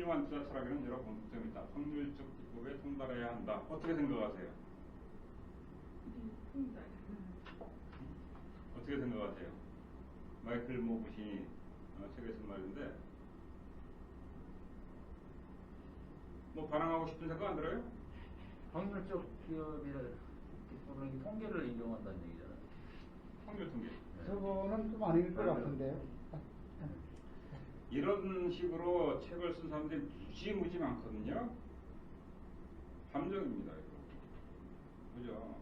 훌륭한 투자 철학에는 여러 공통점이 있다. 확률적 기법에 통달해야 한다. 어떻게 생각하세요? 통달. 어떻게 생각하세요? 마이클 모 부신이 책에 쓴 말인데 뭐 반항하고 싶은 생각 안 들어요? 확률적 기업이라는 통계를 인용한다는 얘기잖아요. 확률 통계. 저거는 좀 아닐 것 같은데요. 이런 식으로 책을 쓴 사람들이 무지무지 많거든요. 함정입니다, 이거. 그죠?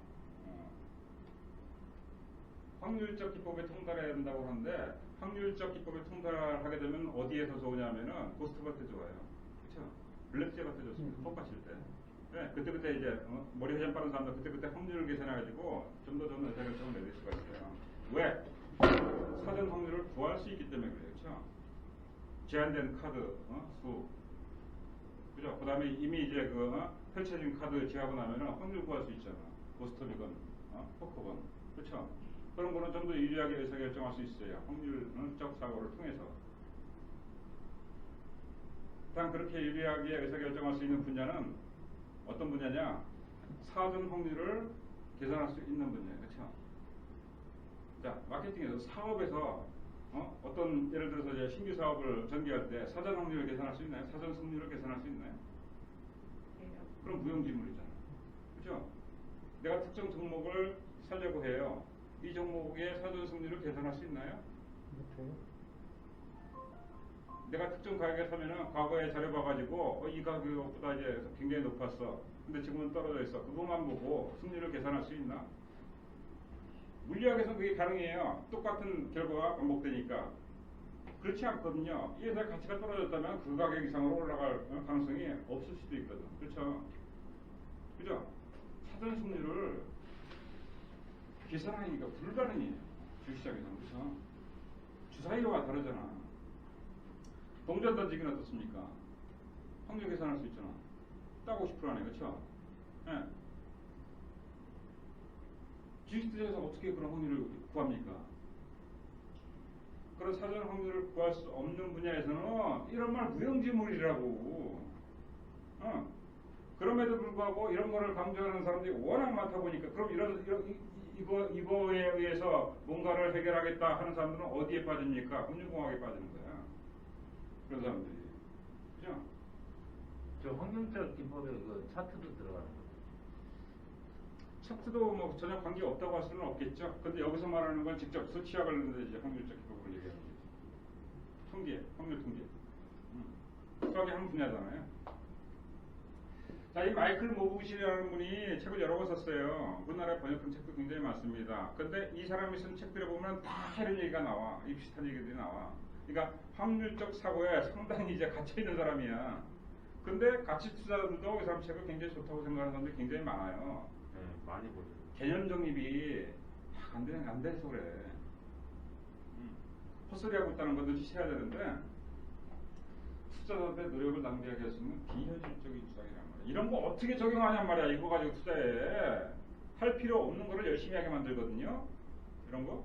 확률적 기법에 통달해야 된다고 하는데, 확률적 기법에 통달하게 되면 어디에 서 좋으냐면은, 고스트밭에 좋아요. 그쵸? 블랙제밭에 좋습니다. 톡 받칠 때. 네, 그때 이제, 머리 회전 빠른 사람들 그때 확률을 계산해가지고, 좀 더 좋은 의사결정을 내릴 수가 있어요. 왜? 사전 확률을 구할 수 있기 때문에 그래요. 그쵸? 제한된 카드, 수. 그죠? 그 다음에 이미 이제 펼쳐진 카드 제하고 나면은 확률 구할 수 있잖아. 고스톱이건, 포커건. 그쵸? 그런 거는 좀 더 유리하게 의사결정할 수 있어요. 확률적 사고를 통해서. 일단 그렇게 유리하게 의사결정할 수 있는 분야는 어떤 분야냐? 사전 확률을 계산할 수 있는 분야예요. 그쵸? 자, 마케팅에서 사업에서 어떤 예를 들어서 이제 신규 사업을 전개할 때 사전 확률을 계산할 수 있나요? 사전 승률을 계산할 수 있나요? 그럼 무용지물이잖아요. 그죠? 내가 특정 종목을 살려고 해요. 이 종목의 사전 승률을 계산할 수 있나요? 못해요. 내가 특정 가격에 사면은 과거에 자료 봐가지고 이 가격보다 이제 굉장히 높았어. 근데 지금은 떨어져 있어. 그것만 보고 승률을 계산할 수 있나? 물리학에서는 그게 가능해요. 똑같은 결과가 반복되니까. 그렇지 않거든요. 이 회사의 가치가 떨어졌다면 그 가격 이상으로 올라갈 가능성이 없을 수도 있거든. 그렇죠? 그죠? 사전 승률을 계산하기가 불가능해요. 주식시장에서는. 그렇죠? 주사위와 다르잖아. 동전 던지기는 어떻습니까? 확률 계산할 수 있잖아. 딱 50% 안에. 그렇죠? 예. 주식투자에서 어떻게 그런 확률을 구합니까? 그런 사전 확률을 구할 수 없는 분야에서는 이런 말 무용지물이라고. 그럼에도 불구하고 이런 거를 강조하는 사람들이 워낙 많다 보니까 그럼 이거에 의해서 뭔가를 해결하겠다 하는 사람들은 어디에 빠집니까? 금융공학에 빠지는 거야. 그런 사람들이. 그죠? 저 확률적 기법에 그 차트도 들어가는 거죠. 차트도 뭐 전혀 관계 없다고 할 수는 없겠죠. 근데 여기서 말하는 건 직접 수치와 관련돼서 이제 확률적 기법을 얘기하는 거죠. 통계, 확률 통계. 수학의 한 분야잖아요. 자, 이 마이클 모부시라는 분이 책을 여러 권 썼어요. 우리나라에 번역한 책도 굉장히 많습니다. 근데 이 사람이 쓴 책들에 보면 다 이런 얘기가 나와. 이 비슷한 얘기들이 나와. 그러니까 확률적 사고에 상당히 이제 갇혀있는 사람이야. 근데 가치 투자자들도 이 사람 책을 굉장히 좋다고 생각하는 사람들이 굉장히 많아요. 네, 많이 보죠. 개념 정립이 안 돼서 그래. 헛소리하고 있다는 건 눈치채야 되는데 투자자들의 노력을 낭비하게 할 수 있는 비현실적인 주장이란 말이야. 이런 거 어떻게 적용하냔 말이야. 이거 가지고 투자해. 할 필요 없는 거를 열심히 하게 만들거든요. 이런 거.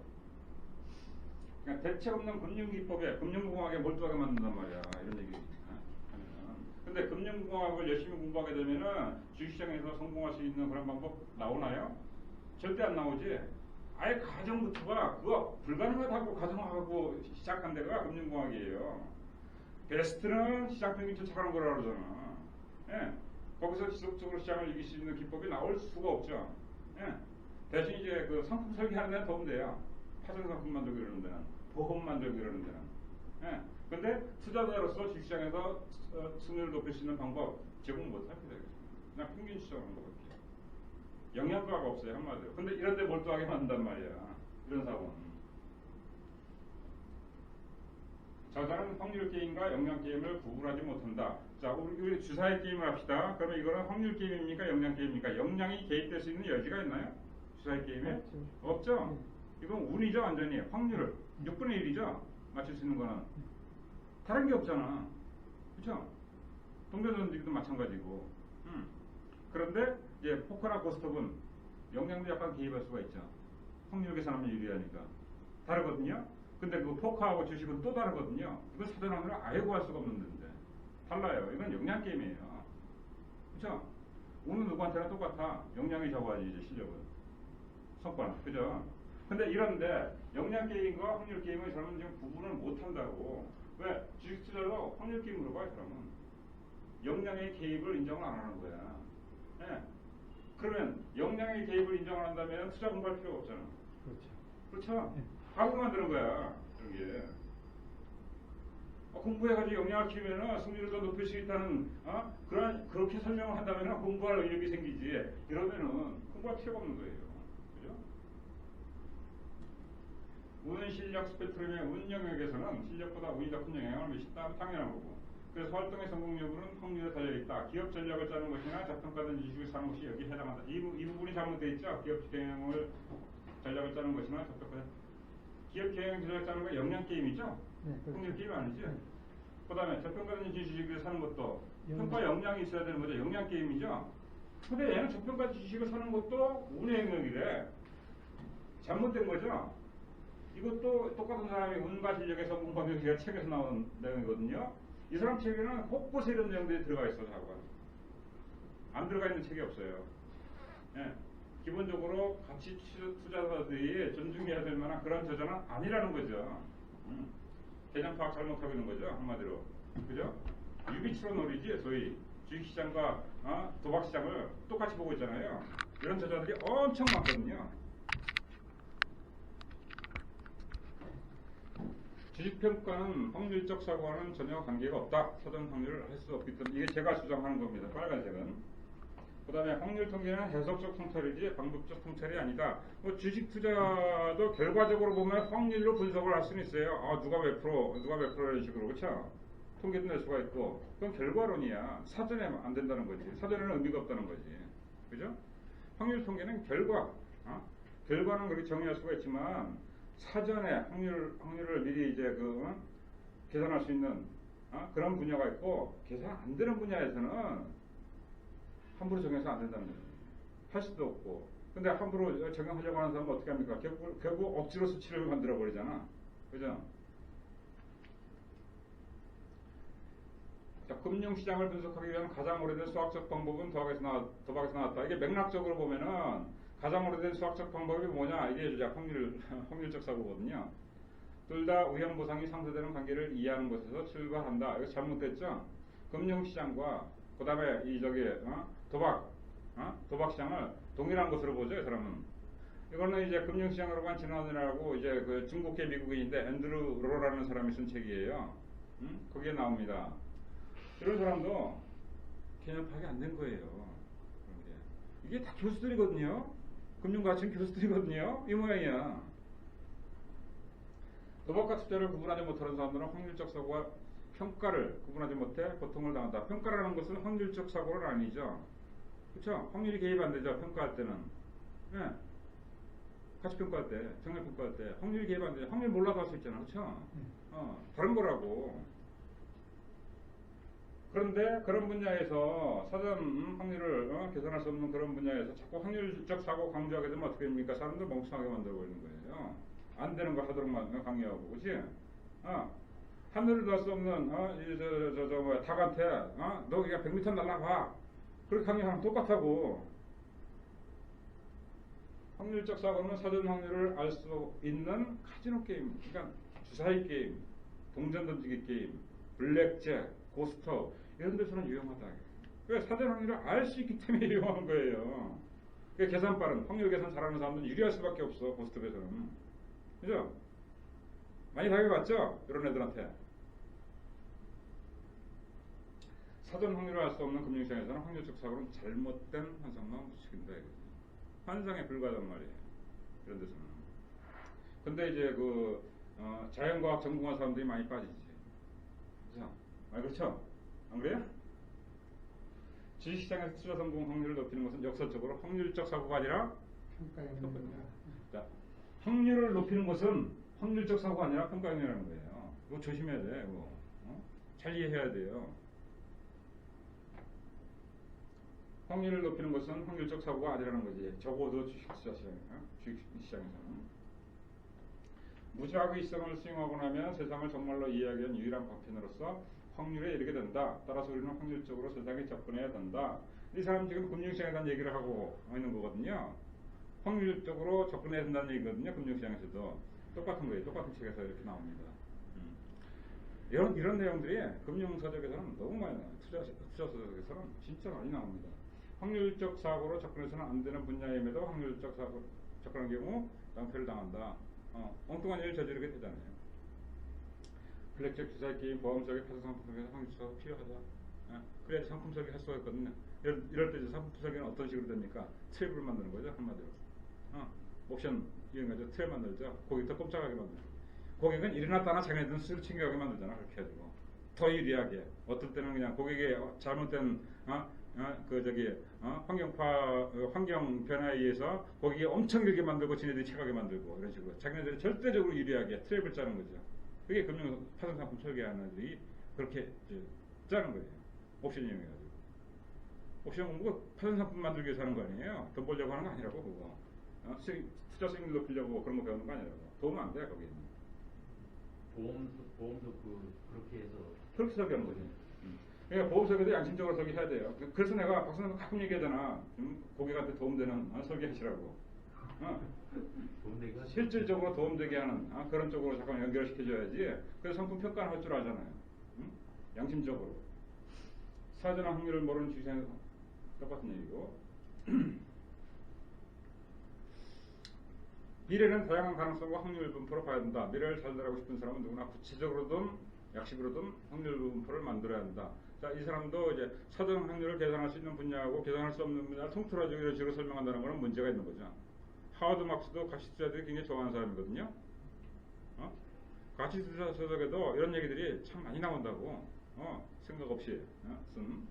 그러니까 대책 없는 금융기법에 금융공학에 몰두하게 만든단 말이야. 이런 얘기 하면은. 근데 금융공학을 열심히 공부하게 되면은 주식시장에서 성공할 수 있는 그런 방법 나오나요? 절대 안 나오지. 아예 가정부터가 그거 불가능하다고 가정하고 시작한 데가 금융공학이에요. 베스트는 시장평균 쫓아가는 거라고 그러잖아. 예. 거기서 지속적으로 시장을 이길 수 있는 기법이 나올 수가 없죠. 예. 대신 이제 그 상품 설계하는 데는 도움 돼요. 파생상품 만들고 이러는 데는, 보험 만들고 이러는 데는. 예. 근데 투자자로서 주식시장에서 승률을 높일 수 있는 방법 제공 못하게 되겠죠. 그냥 평균 시장하는 거밖에. 영양가가 없어요, 한마디로. 근데 이런 데 몰두하게 만든단 말이야. 이런 사고는. 저자는 확률 게임과 역량 게임을 구분하지 못한다. 자, 우리 주사위 게임을 합시다. 그러면 이거는 확률 게임입니까? 역량 게임입니까? 역량이 개입될 수 있는 여지가 있나요? 주사위 게임에? 없죠? 이건 운이죠, 완전히. 확률을. 6분의 1이죠? 맞출 수 있는 거는. 다른 게 없잖아. 그쵸? 동전 던지기도 마찬가지고. 그런데 이제 포커나 고스톱은 역량도 약간 개입할 수가 있죠. 확률 계산하면 유리하니까. 다르거든요. 근데 그 포커하고 주식은 또 다르거든요. 이건 사전 확률을 아예 구할 수가 없는 데인데. 달라요. 이건 역량 게임이에요. 그렇죠? 어느 누구한테나 똑같아. 역량이 적어야지 이제 실력은. 성과는. 그죠? 근데 이런데 역량 게임과 확률 게임을 이 사람은 지금 구분을 못 한다고. 왜? 주식 투자도 확률 게임으로 봐, 이 사람은. 역량의 개입을 인정을 안 하는 거야. 예. 그러면 역량의 개입을 인정 안 한다면 투자 공부할 필요가 없잖아. 그렇죠. 그렇죠? 답을 만드는 거야. 그런 게. 공부해가지고 역량을 키우면은 승률을 더 높일 수 있다는 그렇게 설명을 한다면은 공부할 의욕이 생기지. 이러면은 공부할 필요가 없는 거예요. 그죠? 운 실력 스펙트럼의 운 영역에서는 실력보다 운이 더 큰 영향을 미친다 당연한 거고. 그래서 활동의 성공 여부는 확률에 달려있다. 기업 전략을 짜는 것이나 저평가된 지식을 사는 것이 여기에 해당한다. 이 부분이 잘못되어 있죠. 기업 경영을 전략을 짜는 것이나 저평가된 기업 경영 전략 짜는 거 역량 게임이죠. 네, 그렇죠. 확률 게임 아니지. 네. 그 다음에 저평가된 지식을 사는 것도 역량. 평가 역량이 있어야 되는 거죠. 역량 게임이죠. 근데 얘는 저평가된 지식을 사는 것도 운의 영역이래. 잘못된 거죠. 이것도 똑같은 사람이 운과 실력의 성공 방식이가 책에서 나온 내용이거든요. 이 사람 책에는 혹부서 이런 내용들이 들어가 있어, 자고가. 안 들어가 있는 책이 없어요. 예. 기본적으로 가치 투자자들이 존중해야 될 만한 그런 저자는 아니라는 거죠. 개념 파악 잘못하고 있는 거죠, 한마디로. 그죠? 유비추론 놀이지, 소위. 주식시장과 도박시장을 똑같이 보고 있잖아요. 이런 저자들이 엄청 많거든요. 주식평가는 확률적 사고와는 전혀 관계가 없다. 사전 확률을 할 수 없기 때문에 이게 제가 주장하는 겁니다. 빨간색은. 그 다음에 확률 통계는 해석적 통찰이지 방법적 통찰이 아니다. 뭐 주식 투자도 결과적으로 보면 확률로 분석을 할 수는 있어요. 누가 몇 프로, 누가 몇 프로 이런 식으로. 그렇죠? 통계도 낼 수가 있고. 그건 결과론이야. 사전에 안 된다는 거지. 사전에는 의미가 없다는 거지. 그죠? 확률 통계는 결과. 결과는 그렇게 정의할 수가 있지만 사전에 확률을 미리 이제 계산할 수 있는 그런 분야가 있고 계산 안 되는 분야에서는 함부로 적용해서 안 된다는 거예요. 할 수도 없고. 근데 함부로 적용하려고 하는 사람은 어떻게 합니까? 결국 억지로 수치를 만들어 버리잖아. 그죠? 자, 금융시장을 분석하기 위한 가장 오래된 수학적 방법은 도박에서 나왔다. 이게 맥락적으로 보면은 가장 오래된 수학적 방법이 뭐냐? 이게 이제 확률적 사고거든요. 둘 다 우연보상이 상쇄되는 관계를 이해하는 것에서 출발한다. 이거 잘못됐죠? 금융시장과 그 다음에 도박시장을 동일한 것으로 보죠, 이 사람은. 이거는 이제 금융시장으로 간 진원이라고 이제 그 중국계 미국인인데 앤드루 로라는 사람이 쓴 책이에요. 거기에 나옵니다. 이런 사람도 개념 파악이 안 된 거예요. 이게 다 교수들이거든요. 금융가치는 교수들이거든요. 이 모양이야. 도박과 투자를 구분하지 못하는 사람들은 확률적 사고와 평가를 구분하지 못해 고통을 당한다. 평가라는 것은 확률적 사고는 아니죠. 그렇죠? 확률이 개입 안 되죠. 평가할 때는. 네. 가치 평가할 때, 정량 평가할 때 확률이 개입 안 되죠. 확률 몰라도 할 수 있잖아. 그렇죠? 다른 거라고. 그런데 그런 분야에서 사전 확률을 계산할 수 없는 그런 분야에서 자꾸 확률적 사고 강조하게 되면 어떻게 됩니까? 사람들 멍청하게 만들고 있는 거예요. 안 되는 거 하도록 강요하고, 그렇지? 하늘을 날 수 없는 닭한테 너 그냥 100m 날아가. 그렇게 강요하면 똑같다고. 확률적 사고는 사전 확률을 알 수 있는 카지노 게임, 그러니까 주사위 게임, 동전 던지기 게임, 블랙잭, 고스터 이런 데서는 유용하다. 그러니까 사전 확률을 알 수 있기 때문에 유용한 거예요. 그러니까 계산 빠른, 확률 계산 잘하는 사람들은 유리할 수밖에 없어, 고스톱에서는. 그죠? 많이 당해봤죠? 이런 애들한테. 사전 확률을 알 수 없는 금융시장에서는 확률적 사고는 잘못된 환상만 부추긴다. 환상에 불과하단 말이에요. 이런 데서는. 근데 이제 자연과학 전공한 사람들이 많이 빠지지. 그죠? 그렇죠? 안 그래요? 주식시장에서 투자 성공 확률을 높이는 것은 역설적으로 확률적 사고가 아니라 평가형입니다. 자, 확률을 높이는 것은 확률적 사고가 아니라 평가형이라는 거예요. 이거 조심해야 돼. 이거. 잘 이해해야 돼요. 확률을 높이는 것은 확률적 사고가 아니라는 거지. 적어도 주식시장에서는. 무작위성을 수용하고 나면 세상을 정말로 이해하기 위한 유일한 방편으로서 확률에 이렇게 된다. 따라서 우리는 확률적으로 세상에 접근해야 된다. 이 사람 지금 금융시장에 대한 얘기를 하고 있는 거거든요. 확률적으로 접근해야 된다는 얘기거든요. 금융시장에서도 똑같은 거예요. 똑같은 책에서 이렇게 나옵니다. 이런 내용들이 금융서적에서는 너무 많이 나와요. 투자서적에서는 진짜 많이 나옵니다. 확률적 사고로 접근해서는 안 되는 분야임에도 확률적 사고 접근한 경우 낭패를 당한다. 엉뚱한 일을 저지르게 되잖아요. 블랙잭 주사위 게임 보험 설계 파생 상품 설계에서 확률적 필요하다. 그래야지 상품 설계할 수가 있거든요. 이럴 때 이제 상품 설계는 어떤 식으로 됩니까? 트랩을 만드는 거죠, 한마디로. 옵션 이용해서 트랩 만들죠. 고객 더 꼼짝하게 만들죠. 고객은 일어났다나 자기네들은 스스로 챙겨가게 만들잖아. 그렇게 해가지고 더 유리하게. 어떨 때는 그냥 고객의 잘못된 환경 변화에 의해서 고객이 엄청 길게 만들고 지네들이 착하게 만들고 이런 식으로 자기네들이 절대적으로 유리하게 트랩을 짜는 거죠. 그게 금융 파생 상품 설계하는 애들이 그렇게 짜는 거예요. 옵션 이용해가지고. 옵션 뭐 파생 상품 만들기 위해서 하는 거 아니에요. 돈 벌려고 하는 거 아니라고 그거. 투자 수익률 높이려고 그런 거 배우는 거 아니라고. 도움은 안 돼 거기는. 보험도 그렇게 해서 그렇게 설계하는 거지. 그러니까 보험 설계도 양심적으로 설계해야 돼요. 그래서 내가 박사님 가끔 얘기하잖아. 고객한테 도움되는 설계하시라고. 도움되게 하죠. 실질적으로 도움되게 하는 그런 쪽으로 잠깐 연결시켜줘야지. 그래서 상품 평가는 할 줄 알잖아요. 양심적으로. 사전화 확률을 모르는 주식에서 똑같은 얘기고. 미래는 다양한 가능성과 확률 분포로 봐야 된다. 미래를 잘 알고 싶은 사람은 누구나 구체적으로든 약식으로든 확률 분포를 만들어야 한다. 자, 이 사람도 이제 사전 확률을 계산할 수 있는 분야하고 계산할 수 없는 분야를 통틀어지고 이런 식으로 설명한다는 것은 문제가 있는 거죠. 하워드 막스도 가치투자들이 굉장히 좋아하는 사람이거든요. 가치투자 서적에도 이런 얘기들이 참 많이 나온다고. 생각 없이 쓴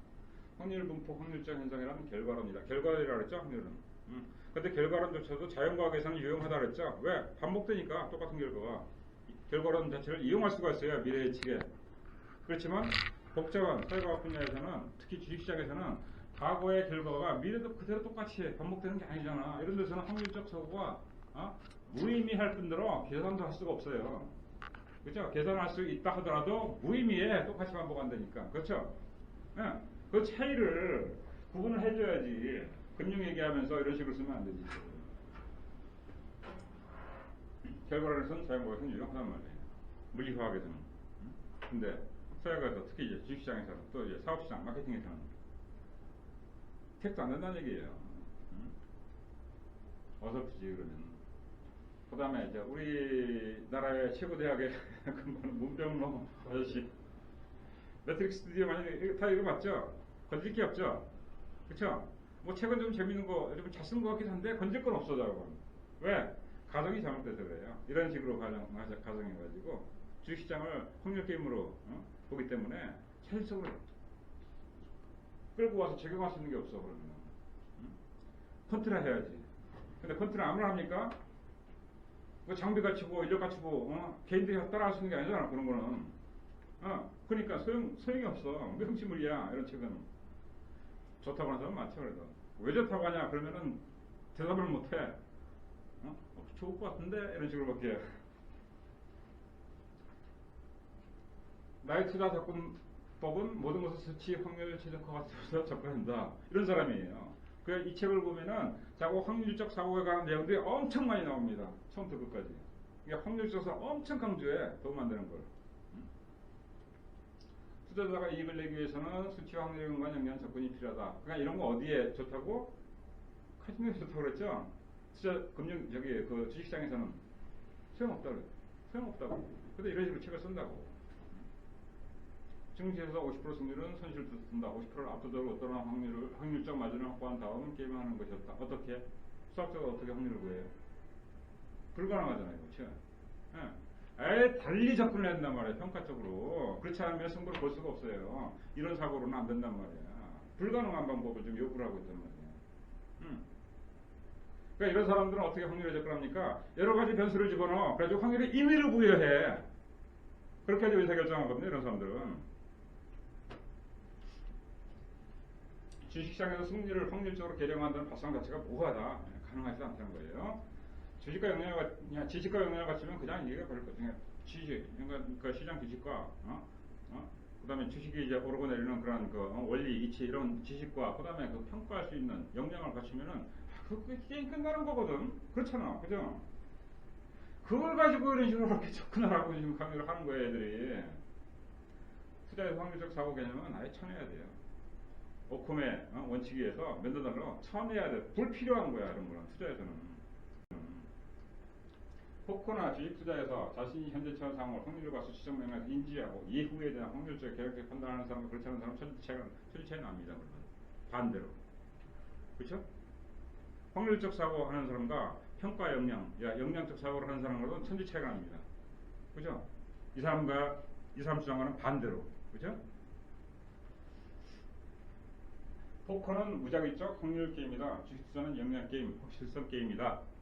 확률 분포 확률적 현상이라는 결과론이다. 결과론이라고 그랬죠, 확률은. 근데 결과론조차도 자연과학에서는 유용하다 그랬죠. 왜? 반복되니까 똑같은 결과가. 결과론 자체를 이용할 수가 있어요. 미래 예측에. 그렇지만 복잡한 사회과학 분야에서는 특히 주식시장에서는 과거의 결과가 미래도 그대로 똑같이 반복되는 게 아니잖아. 이런 데서는 확률적 사고가 무의미할 뿐더러 계산도 할 수가 없어요. 그렇죠? 계산할 수 있다 하더라도 무의미해. 똑같이 반복한다니까. 그렇죠? 그 차이를 구분을 해줘야지. 금융 얘기하면서 이런 식으로 쓰면 안 되지. 결과론에서는 자연과학에서는 유용하단 말이에요. 물리화학에서는. 근데 사회과에서 특히 이제 주식시장에서는 또 이제 사업시장, 마케팅에서는 택도 안 된다는 얘기예요. 어설프지 그러면. 그 다음에 이제 우리나라의 최고 대학의 문병로 아저씨 매트릭스 스튜디오 많이 다 읽어봤죠? 건질 게 없죠? 그쵸? 뭐 책은 좀 재밌는 거 여러분 잘 쓴 것 같긴 한데 건질 건 없어 저건. 왜? 가정이 잘못돼서 그래요. 이런 식으로 가정해가지고 주식시장을 확률 게임으로 보기 때문에 현실적으로 끌고 와서 적용할 수 있는 게 없어 그러면. 컨트라 해야지. 근데 컨트라 아무나 합니까? 뭐 장비 갖추고 인력 갖추고 개인들이 따라할 수 있는 게 아니잖아 그런 거는. 그러니까 소용이 없어. 무용지물이야 이런 책은. 좋다고 하는 사람 많죠. 그래도 왜 좋다고 하냐 그러면은 대답을 못해. 좋을 것 같은데 이런 식으로밖에. 나의 투자 접근법은 모든 것을 수치, 확률, 최적화 같아서 접근한다. 이런 사람이에요. 그 이 책을 보면은 자꾸 확률적 사고에 관한 내용들이 엄청 많이 나옵니다. 처음부터 끝까지. 그러니까 확률적 사고 엄청 강조해. 도움 안 되는 걸. 투자자가 이익을 내기 위해서는 수치와 확률과 연계한 접근이 필요하다. 그러니까 이런 거 어디에 좋다고? 카지노에 좋다고 그랬죠? 그 주식시장에서는 소용없다고 그래. 소용없다고. 근데 이런 식으로 책을 쓴다고. 증시에서 50% 승률은 손실을 든다. 50%를 압도적으로 어떠한 확률적 마진을 확보한 다음 게임을 하는 것이었다. 어떻게? 수학적으로 어떻게 확률을 구해요? 불가능하잖아요. 그렇죠? 아예 달리 접근을 해야 된단 말이에요. 평가적으로. 그렇지 않으면 승부를 볼 수가 없어요. 이런 사고로는 안 된단 말이야. 불가능한 방법을 좀 요구를 하고 있단 말이에요. 그러니까 이런 사람들은 어떻게 확률에 접근합니까? 여러 가지 변수를 집어넣어. 그래가지고 확률에 임의를 부여해. 그렇게 해서 의사결정하거든요. 이런 사람들은. 주식시장에서 승리를 확률적으로 계량한다는 발상 자체가 무하다. 가능하지 않다는 거예요. 지식과 역량을 갖추면 그냥 이해가 별로 그냥 지식, 그러니까 시장 지식과 그다음에 주식이 이제 오르고 내리는 그런 그 원리, 이치 이런 지식과 그다음에 그 평가할 수 있는 역량을 갖추면은 그 게임 끝나는 거거든. 그렇잖아, 그죠? 그걸 가지고 이런 식으로 이렇게 접근하라고 지금 강의를 하는 거예요, 애들이. 투자의 확률적 사고 개념은 아예 쳐내야 돼요. 오컴의 원칙에 의해서 맨더달러 쳐내야 돼. 불필요한 거야, 이런 거는 투자에서는. 포커나 주식 투자에서 자신이 현재 처한 상황을 확률과 수치적 맥락에서 인지하고 이후에 대한 확률적 계획적 판단하는 사람과 그렇지 않은 사람 처지 차이가 납니다. 그러면 반대로, 그렇죠? 확률적 사고 하는 사람과 평가 역량, 역량적 사고를 하는 사람과는 천지 차이가 납니다. 그죠? 이 사람 주장과는 반대로, 그죠? 포커는 무작위적 확률 게임이다. 주식 투자는 역량 게임, 확실성 게임이다.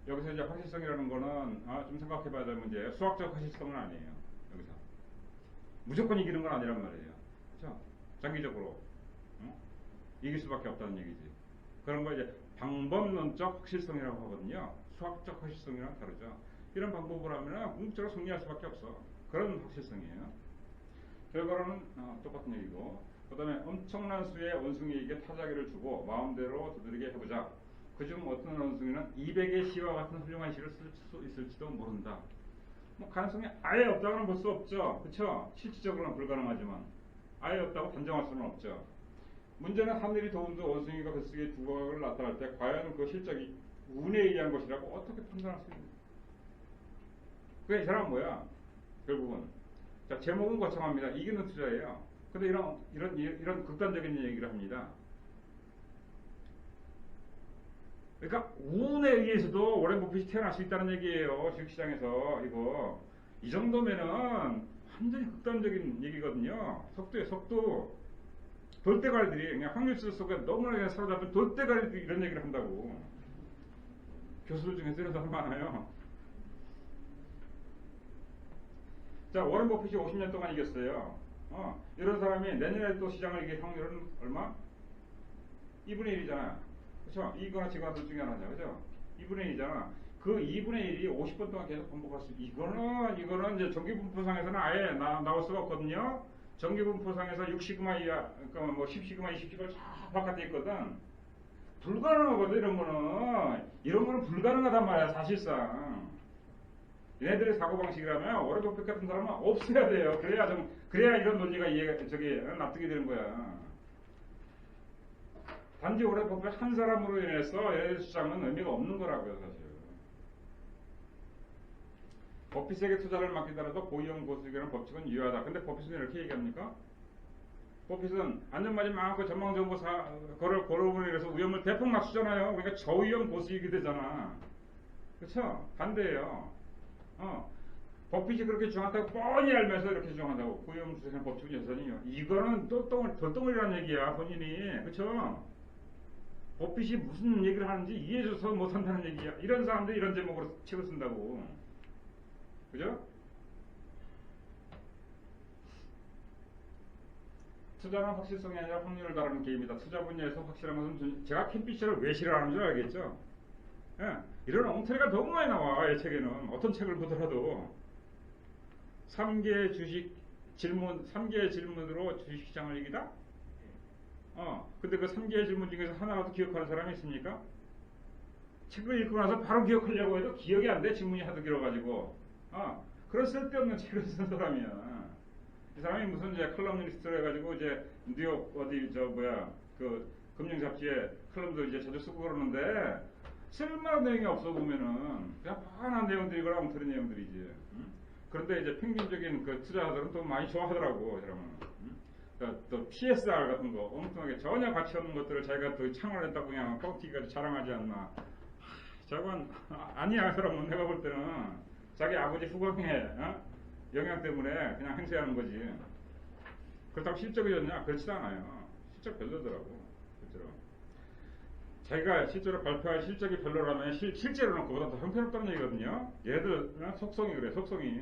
여기서 이제 확실성이라는 거는 좀 생각해봐야 될 문제예요. 수학적 확실성은 아니에요. 여기서 무조건 이기는 건 아니란 말이에요. 그렇죠? 장기적으로 이길 수밖에 없다는 얘기지. 그런 거 이제 방법론적 확실성이라고 하거든요. 수학적 확실성이랑 다르죠. 이런 방법을 하면은 궁극적으로 승리할 수밖에 없어. 그런 확실성이에요. 결과로는 똑같은 얘기고, 그 다음에 엄청난 수의 원숭이에게 타자기를 주고 마음대로 두드리게 해보자. 그중 어떤 원숭이는 200의 시와 같은 훌륭한 시를 쓸 수 있을지도 모른다. 뭐 가능성이 아예 없다고는 볼 수 없죠. 그렇죠? 실질적으로는 불가능하지만 아예 없다고 단정할 수는 없죠. 문제는 하늘이 도움도 원숭이가 뱃속에 두각을 나타날 때 과연 그 실적이 운에 의한 것이라고 어떻게 판단할 수 있는가? 그게 이 사람은 뭐야? 결국은 자, 제목은 거창합니다. 이기는 투자예요. 근데 이런 극단적인 얘기를 합니다. 그러니까 운에 의해서도 워렌 버핏이 태어날 수 있다는 얘기예요. 주식시장에서 이거 이 정도면은 완전히 극단적인 얘기거든요. 속도에 속도. 돌대가리들이 그냥 확률수 속에 너무나 그냥 사로잡힌 돌대가리들이 이런 얘기를 한다고. 교수들 중에서 이런 사람 많아요. 자, 워렌 버핏이 50년 동안 이겼어요. 이런 사람이 내년에 또 시장을 이길 확률은 얼마? 2분의 1이잖아. 그렇죠? 이거나 지거나 둘 중에 하나죠. 그죠? 2분의 1이잖아. 그 2분의 1이 50번 동안 계속 반복할 수, 이거는 이제 전기분포상에서는 아예 나올 수가 없거든요. 전기분포상에서 6시그마 이하, 그러니까 뭐 10시그마, 20시그마 쫙 바깥에 있거든. 불가능하거든, 이런 거는 불가능하단 말이야, 사실상. 얘네들의 사고방식이라면, 워렌 버핏 같은 사람은 없애야 돼요. 그래야 이런 논리가 납득이 되는 거야. 단지 워렌 버핏 한 사람으로 인해서 얘네들 주장은 의미가 없는 거라고요, 사실. 버핏에게 투자를 맡기더라도 고위험 고수익이라는 법칙은 유효하다. 근데 버핏은 이렇게 얘기합니까? 버핏은 안전마진 많고 전망정보 거를 고르고 이래서 위험을 대폭 낮추잖아요. 그러니까 저위험 고수익이 되잖아. 그렇죠? 반대예요. 버핏이 그렇게 주장한다고 뻔히 알면서 이렇게 주장한다고. 고위험 주식하는 법칙은 여전히요. 이거는 돌덩어리라는 얘기야, 본인이. 그렇죠? 버핏이 무슨 얘기를 하는지 이해해줘서 못한다는 얘기야. 이런 사람들이 이런 제목으로 책을 쓴다고. 그죠? 투자는 확실성이 아니라 확률을 다루는 게임이다. 투자 분야에서 확실한 것은 제가 캔피셔를 왜 싫어하는 줄 알겠죠? 예, 이런 엉터리가 너무 많이 나와. 이 책에는 어떤 책을 보더라도 3개의 질문으로 주식시장을 이기다? 근데 그 3개의 질문 중에서 하나라도 기억하는 사람이 있습니까? 책을 읽고 나서 바로 기억하려고 해도 기억이 안 돼. 질문이 하도 길어가지고. 그런 쓸데없는 책을 쓴 사람이야. 이 사람이 무슨 이제 칼럼니스트로 해가지고 이제 뉴욕 그 금융 잡지에 칼럼도 이제 자주 쓰고 그러는데 쓸만한 내용이 없어 보면은 그냥 뻔한 내용들이거나 엉터리 내용들이지. 그런데 이제 평균적인 그 투자자들은 또 많이 좋아하더라고, 여러분. 또 PSR 같은 거 엉뚱하게 전혀 가치 없는 것들을 자기가 또 창을했다고 그냥 뻥튀기까지 자랑하지 않나. 저건 아니야, 사람은. 내가 볼 때는 자기 아버지 후광의 영향 때문에 그냥 행세하는 거지. 그렇다고 실적이 좋냐? 그렇지도 않아요. 실적 별로더라고. 실제로. 자기가 실제로 발표할 실적이 별로라면 실제로는 그보다 더 형편없다는 얘기거든요. 얘들 속성이 그래, 속성이.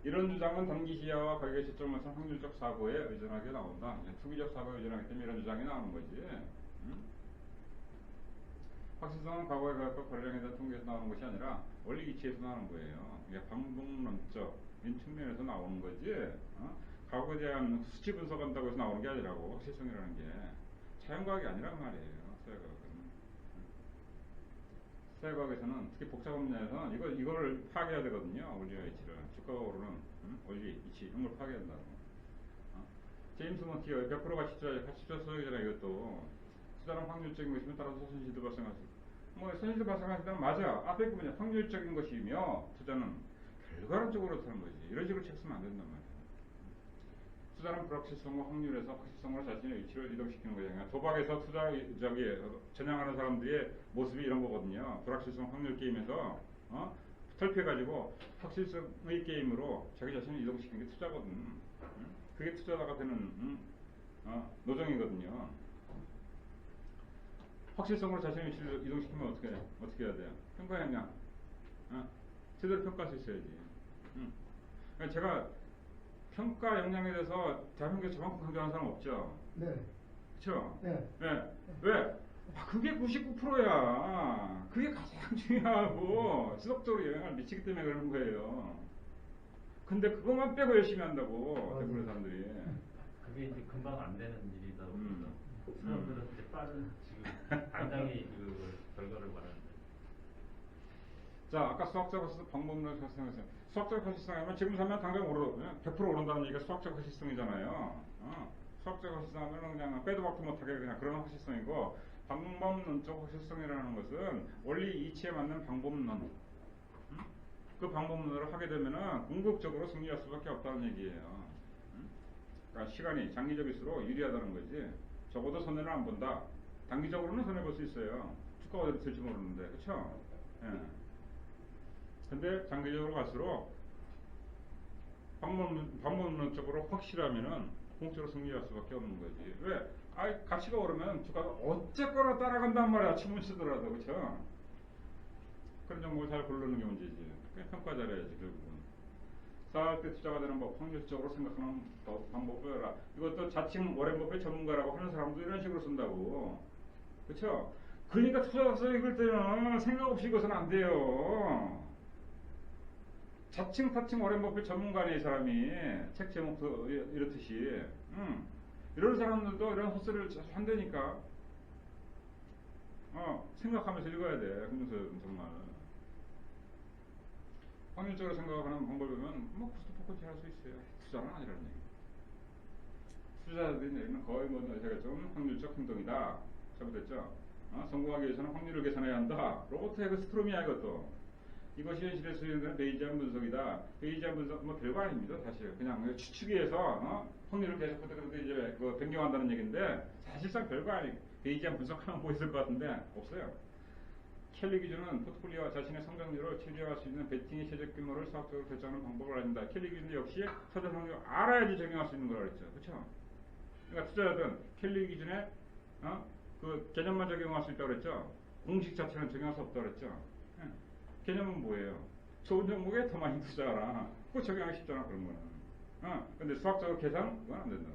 이런 주장은 단기 시야와 가격의 시점에서 확률적 사고에 의존하게 나온다. 투기적 사고에 의존하기 때문에 이런 주장이 나오는 거지. 확실성은 과거에 갖고 거래량에 대한 통계에서 나오는 것이 아니라 원리 이치에서 나오는 거예요. 이게 방법론적인 측면에서 나오는 거지. 과거에 대한 수치 분석한다고 해서 나오는 게 아니라고. 확실성이라는 게 자연과학이 아니란 말이에요. 사회과학에서는 특히 복잡 분야에서는 이거를 파악해야 되거든요. 원리와 이치를. 주가가 오르는 원리, 이치 이런 걸 파악해야 한다고. 제임스 몬티가 100% 가치 투자잖아요. 이것도 투자는 확률적인 것이면 따라서 손실도 발생할 수 있고, 뭐 손실도 발생할 때는 맞아. 앞에 그 뭐냐 확률적인 것이며 투자는 결과론적으로 하는 거지. 이런 식으로 책 쓰면 안 된단 말이야. 투자는 불확실성과 확률에서 확실성으로 자신의 위치를 이동시키는 거예요. 그러니까 도박에서 전향하는 사람들의 모습이 이런 거거든요. 불확실성 확률 게임에서 털피해가지고 확실성의 게임으로 자기 자신을 이동시키는 게 투자거든. 그게 투자자가 되는 노정이거든요. 확실성으로 자신의 위치를 이동시키면 어떻게 해야 돼요? 평가해야 하냐? 제대로 평가할 수 있어야지. 그러니까 제가 평가 역량에 대해서 대한민국에 저만큼 강조하는 사람 없죠? 네. 그쵸? 네. 네. 왜? 그게 99%야. 그게 가장 중요하고 지속적으로 영향을 미치기 때문에 그러는 거예요. 근데 그것만 빼고 열심히 한다고 대부분의 사람들이. 그게 이제 금방 안 되는 일이다 보니까 사람들은 이제 빠른 지금 당장의 그 결과를 말하는데. 자, 아까 수학적 확실성 방법론을 설명했어요. 수학적 확실성하면 지금 사면 당장 100% 오른다는 얘기가 수학적 확실성이잖아요. 수학적 확실성하면 그냥 빼도 박도 못하게 그냥 그런 확실성이고, 방법론적 확실성이라는 것은 원리 이치에 맞는 방법론. 그 방법론을 하게 되면은 궁극적으로 승리할 수밖에 없다는 얘기예요. 그러니까 시간이 장기적일수록 유리하다는 거지. 적어도 손해를 안 본다. 단기적으로는 손해 볼 수 있어요. 주가가 어디 될지 모르는데, 그렇죠? 예. 근데 장기적으로 갈수록 방법론적으로 확실하면은 공적으로 승리할 수밖에 없는 거지. 왜? 가치가 오르면 주가가 어쨌거나 따라간단 말이야. 춤을 추더라도, 그렇죠? 그런 정보를 잘 고르는 게 문제지. 그냥 평가 잘해야지, 결국은. 쌓을 때 투자가 되는 법, 확률적으로 생각하는 방법 배워라. 이것도 자칭 워렌 버핏 전문가라고 하는 사람도 이런 식으로 쓴다고. 그렇죠? 그러니까 투자서 읽을 때는 생각 없이 읽어서는 안 돼요. 자칭 워렌 버핏 전문가네, 이 사람이. 책 제목도 이렇듯이. 이런 사람들도 이런 헛소리를 자주 한다니까. 생각하면서 읽어야 돼, 금융서는 정말. 확률적으로 생각하는 방법이면 뭐 코스트 할 수 있어요. 투자는 아니라는 얘기. 투자자들이 내리는 거의 제가 좀 확률적 행동이다. 잘못했죠? 성공하기 위해서는 확률을 계산해야 한다. 로버트 헤그 스트롬이야, 이것도. 이것이 현실에 수행되는 베이지안 분석이다. 베이지안 분석 뭐 별거 아닙니다, 사실. 그냥 추측위해서 확률을 계속 그때 이제 변경한다는 얘기인데 사실상 별거 아니. 베이지안 분석하는 거 있을 것 같은데 없어요. 켈리 기준은 포트폴리오와 자신의 성장률을 최대화할 수 있는 베팅의 최적 규모를 수학적으로 결정하는 방법을 알린다. 켈리 기준 역시 투자 성적을 알아야지 적용할 수 있는 거라 그랬죠. 그렇죠? 그러니까 투자자든 켈리 기준에 그 개념만 적용할 수 있다고 그랬죠. 공식 자체는 적용할 수 없다고 그랬죠. 개념은 뭐예요? 좋은 종목에 더 많이 투자하라. 그거 적용하기 쉽잖아, 그런 거는. 근데 수학적으로 계산? 그건 안 된다.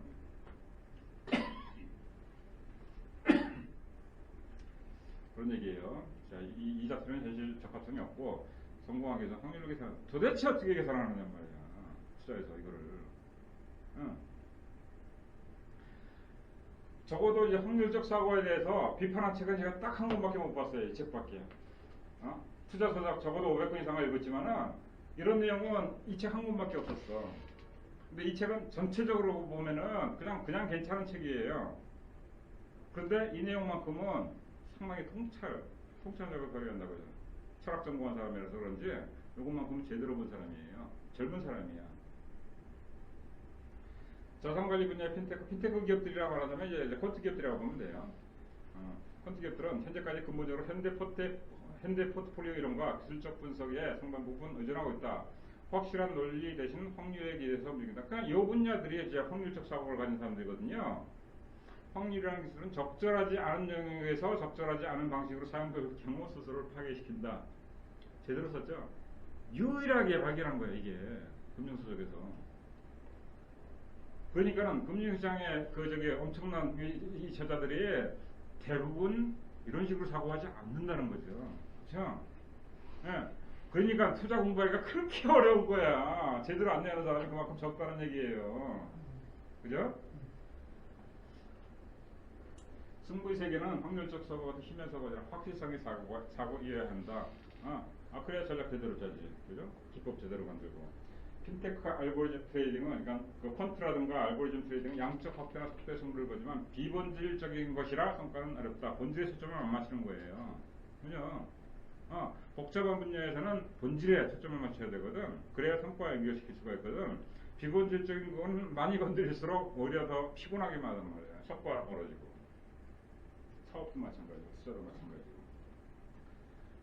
그런 얘기예요. 자, 이 자체는 현실 적합성이 없고, 성공하기 위해서 확률로 계산, 도대체 어떻게 계산하느냐 말이야. 투자에서 이거를. 적어도 이제 확률적 사고에 대해서 비판한 책은 제가 딱 한 권밖에 못 봤어요. 이 책밖에. 투자 서적 적어도 500권 이상을 읽었지만은 이런 내용은 이 책 한 권밖에 없었어. 근데 이 책은 전체적으로 보면은 그냥 괜찮은 책이에요. 그런데 이 내용만큼은 상당히 통찰력을 발휘한다고 해요. 철학 전공한 사람이라서 그런지 이것만큼은 제대로 본 사람이에요. 젊은 사람이야. 자산관리 분야의 핀테크 기업들이라고 말하자면 이제 퀀트 기업들이라고 보면 돼요. 퀀트 기업들은 현재까지 근본적으로 현대 포트폴리오 이론과 기술적 분석에 상당 부분 의존하고 있다. 확실한 논리 대신 확률에 기대서 움직인다. 그러니까 이 분야들이 이제 확률적 사고를 가진 사람들이거든요. 확률이라는 기술은 적절하지 않은 영역에서 적절하지 않은 방식으로 사용될 경우 스스로를 파괴시킨다. 제대로 썼죠? 유일하게 발견한 거예요, 이게. 금융서적에서. 그러니까는 금융시장의 엄청난 이 저자들이 대부분 이런 식으로 사고하지 않는다는 거죠. 그렇죠? 예. 그러니까 투자 공부하기가 그렇게 어려운 거야. 제대로 안 내는 사람이 그만큼 적다는 얘기예요. 그죠? 승부의 세계는 확률적 사고가 힘의 사고가 아니라 확실성의 사고 이해해야 한다. 그래야 전략 제대로 짜지. 그죠? 기법 제대로 만들고. 핀테크 알고리즘 트레이딩은, 그러니까 그 퀀트라든가 알고리즘 트레이딩은 양적 확대나 속도의 승부를 보지만 비본질적인 것이라 성과는 어렵다. 본질의 초점을 안 맞추는 거예요. 그죠? 복잡한 분야에서는 본질에 초점을 맞춰야 되거든. 그래야 성과에 연결시킬 수가 있거든. 비본질적인 건 많이 건드릴수록 오히려 더 피곤하게 하단 말이야. 성과가 멀어지고. 사업도 마찬가지고, 투자도 마찬가지고.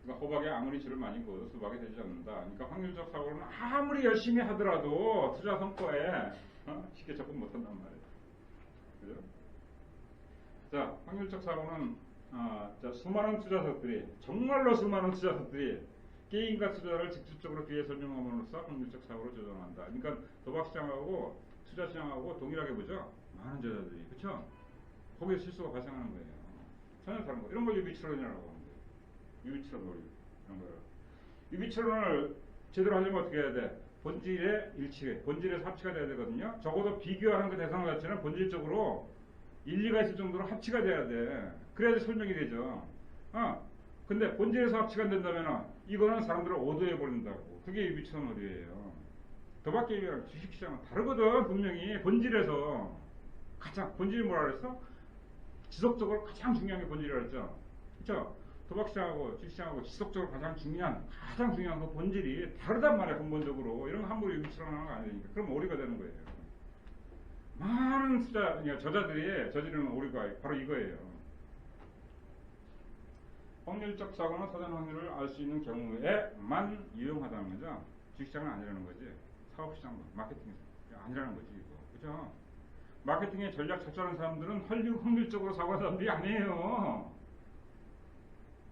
그러니까 호박에 아무리 쥐를 많이 그어도 수박이 되지 않는다. 그러니까 확률적 사고는 아무리 열심히 하더라도 투자 성과에 쉽게 접근 못한단 말이에요. 그죠? 자, 확률적 사고는 자, 수많은 투자사들이, 정말로 수많은 투자사들이 게임과 투자를 직접적으로 뒤에 설명함으로써 확률적 사고를 조정한다. 그러니까 도박시장하고 투자시장하고 동일하게 보죠. 많은 투자자들이. 그렇죠? 거기에 실수가 발생하는 거예요. 전혀 다른 거. 이런 걸 유비추론이라고 하는데. 유비추론 논리. 이런 거를. 유비추론을 제대로 하려면 어떻게 해야 돼? 본질의 일치, 본질에서 합치가 돼야 되거든요. 적어도 비교하는 그 대상 자체는 본질적으로 일리가 있을 정도로 합치가 돼야 돼. 그래야지 설명이 되죠. 근데 본질에서 합치가 안 된다면 이거는 사람들을 오도해 버린다고. 그게 유비추론 논리예요. 도박 게임이랑 주식시장은 다르거든. 분명히 본질에서 가장 본질이 뭐라 그랬어? 지속적으로 가장 중요한 게 본질이라 그랬죠. 그렇죠? 도박시장하고 주식시장하고 지속적으로 가장 중요한 그 본질이 다르단 말이야. 근본적으로. 이런 거 함부로 유비추론하는 거 아니니까. 그럼 오리가 되는 거예요. 많은 저자들이 저지르는 오리가 바로 이거예요. 확률적 사고는 사전 확률을 알 수 있는 경우에만 유용하다는 거죠. 주식시장은 아니라는 거지. 사업시장도, 마케팅에서 아니라는 거지 이거. 그죠? 마케팅에 전략 적절한 사람들은 확률적으로 사고하는 사람들이 아니에요.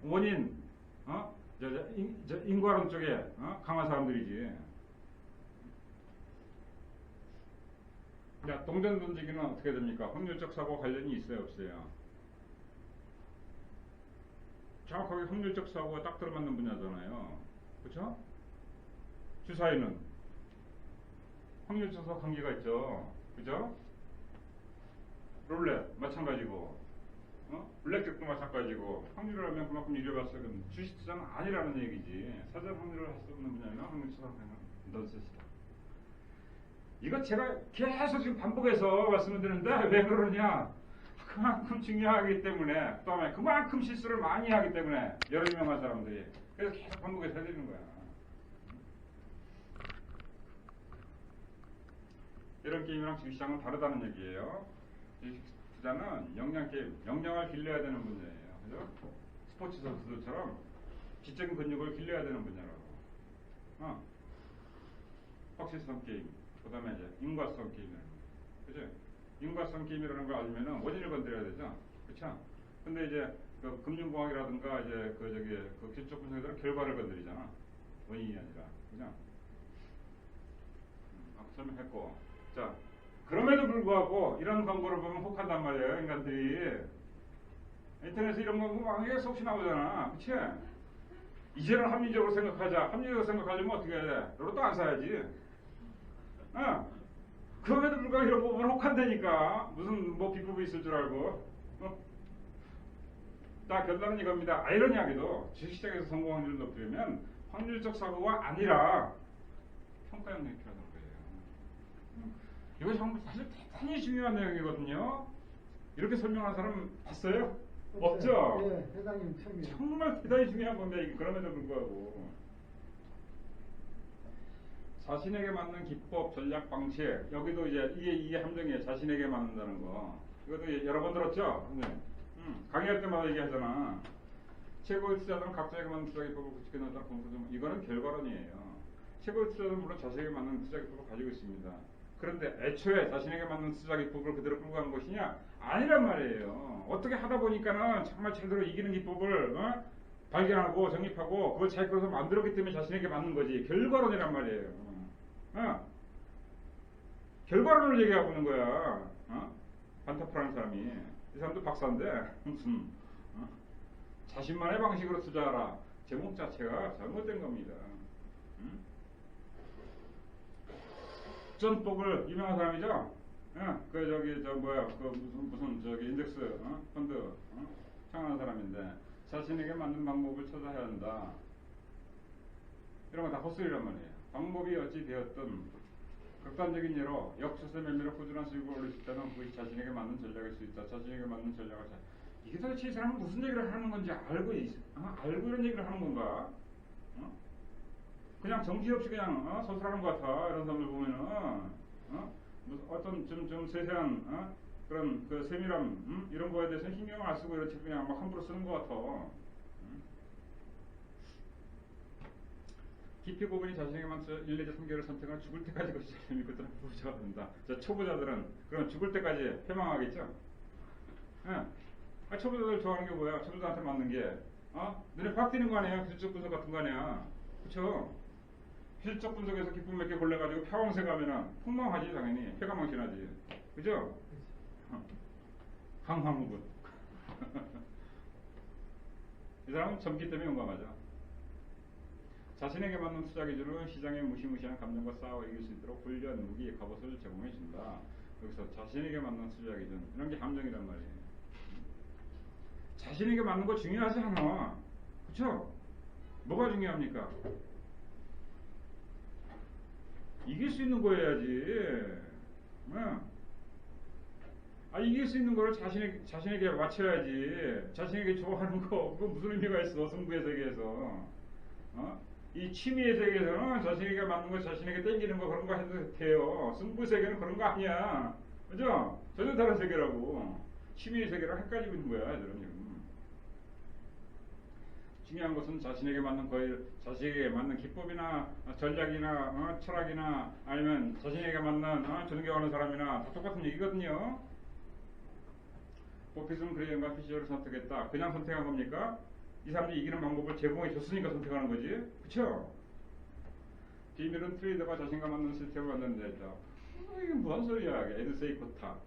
원인, 인과론 쪽에 강한 사람들이지. 자, 동전 던지기는 어떻게 됩니까? 확률적 사고 관련이 있어요, 없어요? 정확하게 확률적 사고가 딱 들어맞는 분야잖아요. 그렇죠? 주사위는 확률적 사고 관계가 있죠. 그죠? 룰렛 마찬가지고, 블랙잭도 마찬가지고. 확률을 하면 그만큼 이겨봤어요. 그럼 주식 투자는 아니라는 얘기지. 사전 확률을 할 수 없는 분야는 확률적 사고는 넌센스다. 이거 제가 계속 지금 반복해서 말씀을 드리는데 왜 그러느냐? 그만큼 중요하기 때문에, 그다음에 그만큼 실수를 많이 하기 때문에 여러 유명한 사람들이. 그래서 계속 반복해서 해드리는 거야. 이런 게임이랑 주식시장은 다르다는 얘기예요. 주식 투자는 역량 게임, 역량을 길러야 되는 분야예요. 그죠? 스포츠 선수들처럼 지적인 근육을 길러야 되는 분야라고. 확실성 게임, 그 다음에 이제 인과성 게임이라는 거. 그죠? 인과성 게임이라는 걸 알면은 원인을 건드려야 되죠. 그쵸? 근데 이제 그 금융공학이라든가 이제 그 기초 분석들은 결과를 건드리잖아. 원인이 아니라. 그죠? 아까 설명했고. 자, 그럼에도 불구하고 이런 광고를 보면 혹한단 말이에요, 인간들이. 인터넷에 이런 거 막 계속 없이 나오잖아. 그치? 이제는 합리적으로 생각하자. 합리적으로 생각하려면 어떻게 해야 돼? 로또 안 사야지. 그럼에도 불구하고 이런 거 보면 혹한다니까. 무슨 뭐 비법이 있을 줄 알고. 자, 결론은 이겁니다. 아이러니하게도 주식시장에서 성공 확률을 높이려면 확률적 사고가 아니라 평가 역량이 필요하다는 거예요. 이거 정말 사실 대단히 중요한 내용이거든요. 이렇게 설명한 사람 봤어요? 없죠? 예, 회장님 처음이에요. 정말 대단히 중요한 건데, 그럼에도 불구하고. 자신에게 맞는 기법, 전략, 방식. 여기도 이제 이게 함정이에요. 자신에게 맞는다는 거. 이것도 여러 번 들었죠? 네. 강의할 때마다 얘기하잖아. 최고의 투자자는 각자에게 맞는 투자 기법을 구축해 놓는다. 이거는 결과론이에요. 최고의 투자자는 물론 자신에게 맞는 투자 기법을 가지고 있습니다. 그런데 애초에 자신에게 맞는 투자 기법을 그대로 끌고 간 것이냐? 아니란 말이에요. 어떻게 하다 보니까는 정말 제대로 이기는 기법을 발견하고 정립하고 그걸 자기 것으로 만들었기 때문에 자신에게 맞는 거지. 결과론이란 말이에요. 결과론을 얘기하고 있는 거야. 반타프라는 사람이. 이 사람도 박사인데 무슨 자신만의 방식으로 투자하라. 제목 자체가 잘못된 겁니다. 응? 전복을 유명한 사람이죠. 그 저기 저 뭐야 그 무슨 저기 인덱스 펀드 창안한 사람인데 자신에게 맞는 방법을 찾아야 한다. 이런 거 다 헛소리란 말이에요. 방법이 어찌 되었든 극단적인 예로 역수세 매매로 꾸준한 수익을 올릴 수 있다면 그것이 자신에게 맞는 전략일 수 있다. 자신에게 맞는 전략을 이게 도대체 이 사람은 무슨 얘기를 하는 건지 알고 이런 얘기를 하는 건가? 그냥 정신없이 그냥 서술하는 것 같아. 이런 사람들 보면은 무슨 어떤 좀 세세한 그런 그 세밀함 이런 거에 대해서는 신경을 안 쓰고 이렇게 그냥 막 함부로 쓰는 것 같아. 깊이 고분이 자신에게 맞춰 1, 내지 3개월을 선택하면 죽을 때까지 그것이 자신을 믿고 따르는 부자가 된다. 저 초보자들은 그럼 죽을 때까지 패망하겠죠? 초보자들 좋아하는 게 뭐야? 초보자한테 맞는 게 눈에 확 띄는 거 아니야? 기술적 분석 같은 거 아니야? 그쵸? 기술적 분석에서 기쁨 몇 개 골라가지고 패왕세 가면은 폭망하지 당연히. 패가망신하지. 그죠? 강화무군. 이 사람은 젊기 때문에 용감하죠. 자신에게 맞는 투자 기준은 시장의 무시무시한 감정과 싸워 이길 수 있도록 훈련, 무기, 갑옷을 제공해 준다. 여기서 자신에게 맞는 투자 기준 이런 게 함정이란 말이에요. 자신에게 맞는 거 중요하지 않아. 그쵸? 뭐가 중요합니까? 이길 수 있는 거 해야지. 이길 수 있는 거를 자신에게 맞춰야지. 자신에게 좋아하는 거 그거 무슨 의미가 있어? 승부의 세계에서. 이 취미의 세계에서는 자신에게 맞는 거, 자신에게 땡기는 거 그런 거 해도 돼요. 승부 세계는 그런 거 아니야. 그죠? 전혀 다른 세계라고. 취미의 세계랑 헷갈리고 있는 거야, 애들은 지금. 중요한 것은 자신에게 맞는 자신에게 맞는 기법이나 전략이나 철학이나 아니면 자신에게 맞는 존경하는 사람이나 다 똑같은 얘기거든요. 버핏은 그레이엄과 피셔를 선택했다. 그냥 선택한 겁니까? 이 사람들이 이기는 방법을 제공해 줬으니까 선택하는 거지. 그쵸? 비밀은 트레이더가 자신과 맞는 시스템을 만드는 데 있다. 이게 무슨 소리야. 에드세이 코타.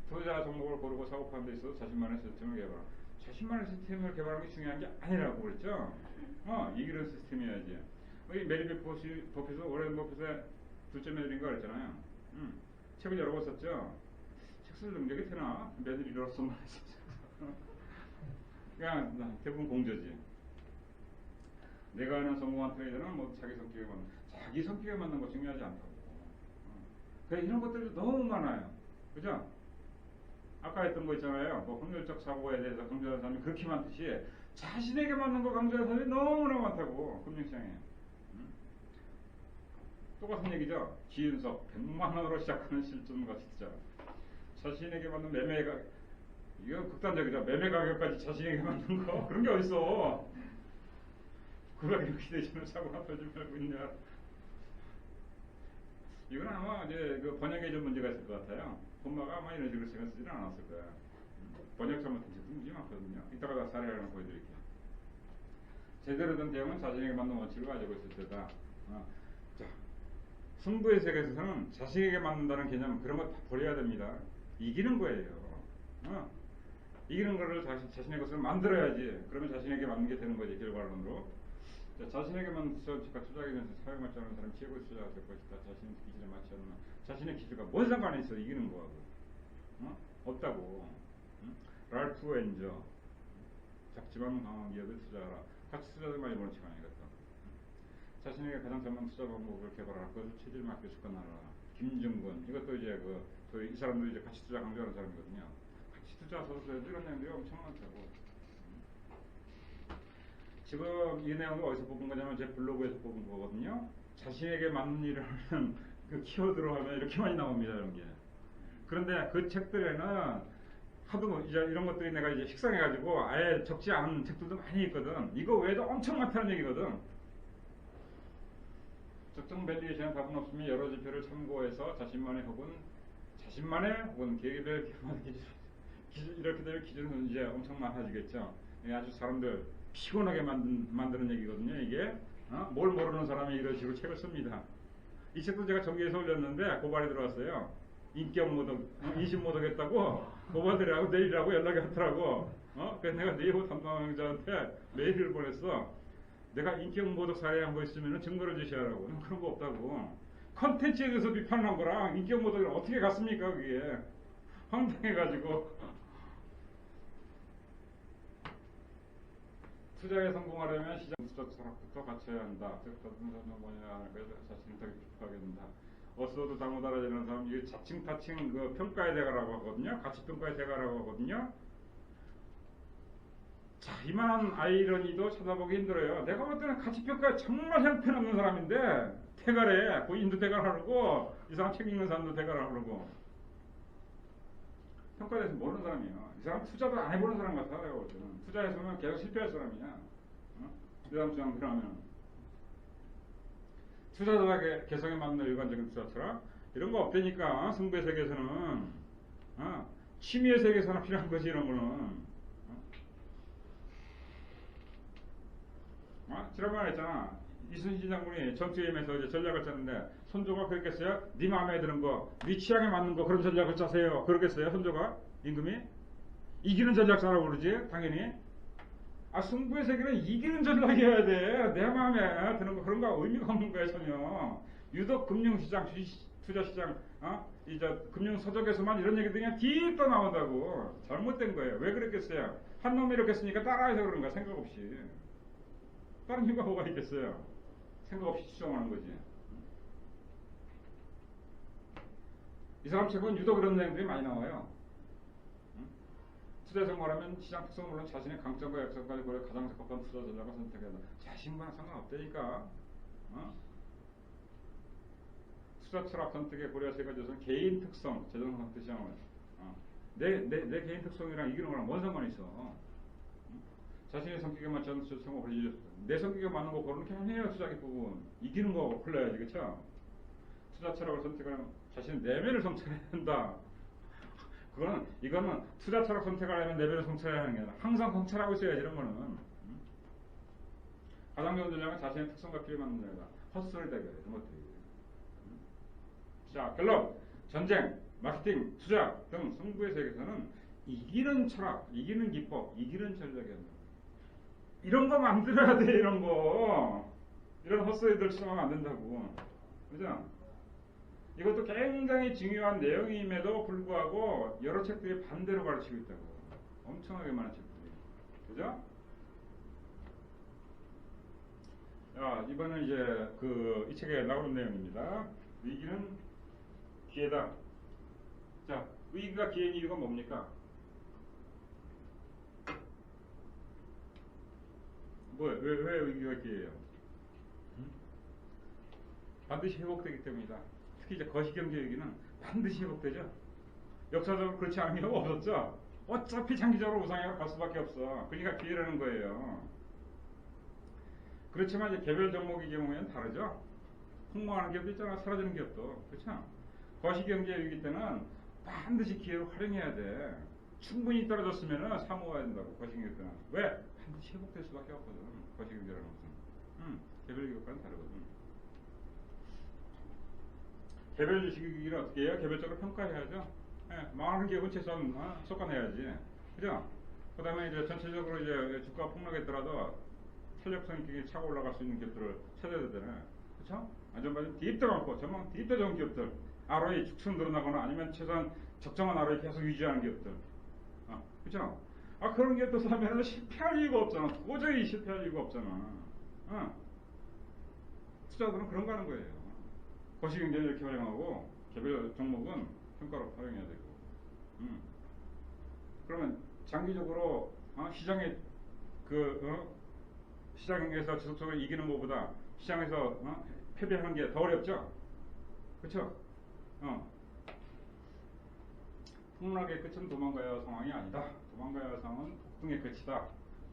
투자 종목을 고르고 사고파는 데 있어서 자신만의 시스템을 개발하라. 자신만의 시스템을 개발하는 게 중요한 게 아니라고 그랬죠. 이기는 시스템이어야지. 이 메리 버핏은 오렌 버핏의 둘째 메리인가 그랬잖아요. 책을 여러 권 썼죠. 책 쓸 능력이 되나? 메리로서만 했었죠. 그냥 대부분 공저지. 내가 아는 성공한 트레이더는 뭐 자기 성격에 맞는 거 중요하지 않다고. 그러니까 이런 것들이 너무 많아요. 그죠? 아까 했던 거 있잖아요. 뭐 확률적 사고에 대해서 강조하는 사람이 그렇게 많듯이 자신에게 맞는 거 강조하는 사람이 너무나 많다고. 금융시장에. 똑같은 얘기죠. 지은석 100만 원으로 시작하는 실전과 투자. 자신에게 맞는 매매가 이거 극단적이죠. 매매 가격까지 자신에게 맞는 거 그런 게 어딨어. 그가 이렇게 되시면 사고가 터지 말고 있냐. 이건 아마 이제 그 번역에 좀 문제가 있을 것 같아요. 본마가 아마 이런 식으로 신경 쓰지는 않았을 거야. 번역 잘못된 제품 문제 많거든요. 이따가 사례를 하나 보여드릴게요. 제대로 된 대응은 자신에게 맞는 원칙을 가지고 있을 때다. 자, 승부의 세계에서는 자신에게 맞는다는 개념 그런 거 다 버려야 됩니다. 이기는 거예요. 이기는 거를 자신의 것을 만들어야지. 그러면 자신에게 맞는 게 되는 거지, 결과론으로. 자, 자신에게 맞는 투자 기준에서 사용하지 않는 사람이 최고의 투자가 될 것이다. 자신의 기준에 맞지 않는 자신의 기준과 뭔 상관이 있어, 이기는 거하고. 없다고. 랄프 엔저. 작지만 강한 기업에 투자하라. 같이 투자들 많이 보는 시간 아니겠다. 자신에게 가장 잘맞는 투자 방법을 개발하라. 그것을 체질 맡겨 습관하라. 김정근. 이것도 이제 이 사람도 이제 같이 투자 강조하는 사람이거든요. 같이 투자 서술에도 이런 내용들이 엄청 많다고. 지금 이 내용을 어디서 뽑은 거냐면 제 블로그에서 뽑은 거거든요. 자신에게 맞는 일을 하면 그 키워드로 하면 이렇게 많이 나옵니다, 이런 게. 그런데 그 책들에는 하도 이제 이런 것들이 내가 이제 식상해가지고 아예 적지 않은 책들도 많이 있거든. 이거 외에도 엄청 많다는 얘기거든. 적정 밸류에이션에 답은 없으면 여러 지표를 참고해서 자신만의 혹은 계획별 기준 이렇게 될 기준은 이제 엄청 많아지겠죠. 이게 아주 사람들 피곤하게 만드는 얘기거든요. 이게 뭘 모르는 사람이 이런 식으로 책을 씁니다. 이 책도 제가 정기에서 올렸는데 고발이 들어왔어요. 인격 모독, 인신 모독했다고 고발들하고 내일이라고 연락이 왔더라고. 그래서 내가 네이버 담당자한테 메일을 보냈어. 내가 인격 모독 사례한 거 있으면 증거를 제시하라고. 그런 거 없다고. 컨텐츠에 대해서 비판한 거랑 인격 모독이 어떻게 같습니까 그게. 황당해가지고. 투자에 성공하려면 시장 투자 철학부터 갖춰야 한다. 즉, 다른 뭐냐, 그래서 자신을 더 깊하게 된다. 어서도 당고 달아지는 사람, 이게 자칭 타칭 그 평가의 대가라고 하거든요. 가치 평가의 대가라고 하거든요. 자, 이만한 아이러니도 찾아보기 힘들어요. 내가 볼 때는 가치 평가에 정말 형편없는 사람인데 대가래. 고인도 대가라고, 이 사람 책 읽는 사람도 대가라고. 평가에 대해서 모르는 사람이에요. 이 사람 투자도 안 해보는 사람 같아. 내가 볼 때는 투자해서는 계속 실패할 사람이야. 이 사람 주장 필요하면 투자자의 개성에 맞는 일관적인 투자 철학 이런 거 없다니까. 승부의 세계에서는 취미의 세계에서는 필요한 거지. 이런 거는 지난번에 했잖아. 이순신 장군이 전투임에서 이제 전략을 짰는데 선조가 그랬겠어요? 네 마음에 드는 거, 네 취향에 맞는 거 그런 전략을 짜세요. 그러겠어요? 선조가? 임금이? 이기는 전략 짜라고 그러지? 당연히. 승부의 세계는 이기는 전략이어야 돼. 내 마음에 드는 거 그런 거 의미가 없는 거야 전혀. 유독 금융시장, 투자시장, 이제 금융서적에서만 이런 얘기들이 그냥 딥도 나온다고. 잘못된 거예요. 왜 그랬겠어요? 한 놈이 이렇게 쓰니까 따라해서 그런 거야. 생각 없이. 다른 이유가 뭐가 있겠어요? 생각 없이 추정하는 거지. 이 사람 책은 유독 이런 내용들이 많이 나와요. 투자 성공하려면 시장 특성은 물론 자신의 강점과 약점까지 고려 가장 적합한 투자 전략을 선택해야 한다. 자신과는 상관없다니까. 투자 철학 선택의 고려 세 가지에서는 개인 특성, 재정상 뜻이 하는 내 개인 특성이랑 이기는 거랑 뭔 상관이 있어? 자신의 성격에 맞지 않는 투자 성공을 해주셨어. 내 성격에 맞는 거 고르는 게 해요. 투자 기법은 이기는 거 골라야지, 그렇죠? 투자 철학을 선택하려면 자신의 내면을 성찰해야 한다. 이거는 투자 철학 선택하려면 내면을 성찰해야 하는 게 아니라 항상 성찰하고 있어야지. 이런 거는 가장 좋은 전략은 자신의 특성과 필요에 맞는 전략이다. 헛소리 대결 이런 것들이. 자, 결론. 전쟁, 마케팅, 투자 등 승부의 세계에서는 이기는 철학, 이기는 기법, 이기는 전략이 한다. 이런 거 만들어야 돼. 이런 거. 이런 헛소리들 추정하면 안 된다고. 그죠? 이것도 굉장히 중요한 내용임에도 불구하고 여러 책들이 반대로 가르치고 있다고. 엄청나게 많은 책들이. 그죠? 자, 이번은 이제 이 책에 나오는 내용입니다. 위기는 기회다. 자, 위기가 기회인 이유가 뭡니까? 왜 위기가 기회예요? 반드시 회복되기 때문이다. 특히 이제 거시경제 위기는 반드시 회복되죠. 역사적으로 그렇지 않은 경우가 없었죠. 어차피 장기적으로 우상향으로 갈 수밖에 없어. 그러니까 기회라는 거예요. 그렇지만 이제 개별 종목의 경우에는 다르죠. 폭망하는 기업도 있잖아. 사라지는 기업도. 그렇죠? 거시경제 위기 때는 반드시 기회를 활용해야 돼. 충분히 떨어졌으면 사모해야 된다고. 거시경제 때는. 왜? 반드시 회복될 수밖에 없거든. 거시경제라는 것은. 개별 기업과는 다르거든. 개별 주식위기를 어떻게 해요? 개별적으로 평가해야죠. 망하는 기업은 최소한 쏟아내야지. 그죠? 그 다음에 이제 전체적으로 이제 주가 폭락했더라도 탄력성 있게 차고 올라갈 수 있는 기업들을 찾아야 되잖아요. 그쵸? 안전바진 딥도 많고, 전망 딥도 좋은 기업들. ROE 축소는 늘어나거나 아니면 최소한 적정한 ROE 계속 유지하는 기업들. 그쵸? 그런 기업들 사면은 실패할 이유가 없잖아. 도저히 실패할 이유가 없잖아. 투자들은 그런 거 하는 거예요. 거시경제는 이렇게 활용하고 개별 종목은 평가로 활용해야 되고. 그러면 장기적으로 시장에 시장에서 지속적으로 이기는 것보다 시장에서 패배하는 게 더 어렵죠. 그렇죠? 폭락의 끝은 도망가야 할 상황이 아니다. 도망가야 할 상황은 폭등의 끝이다.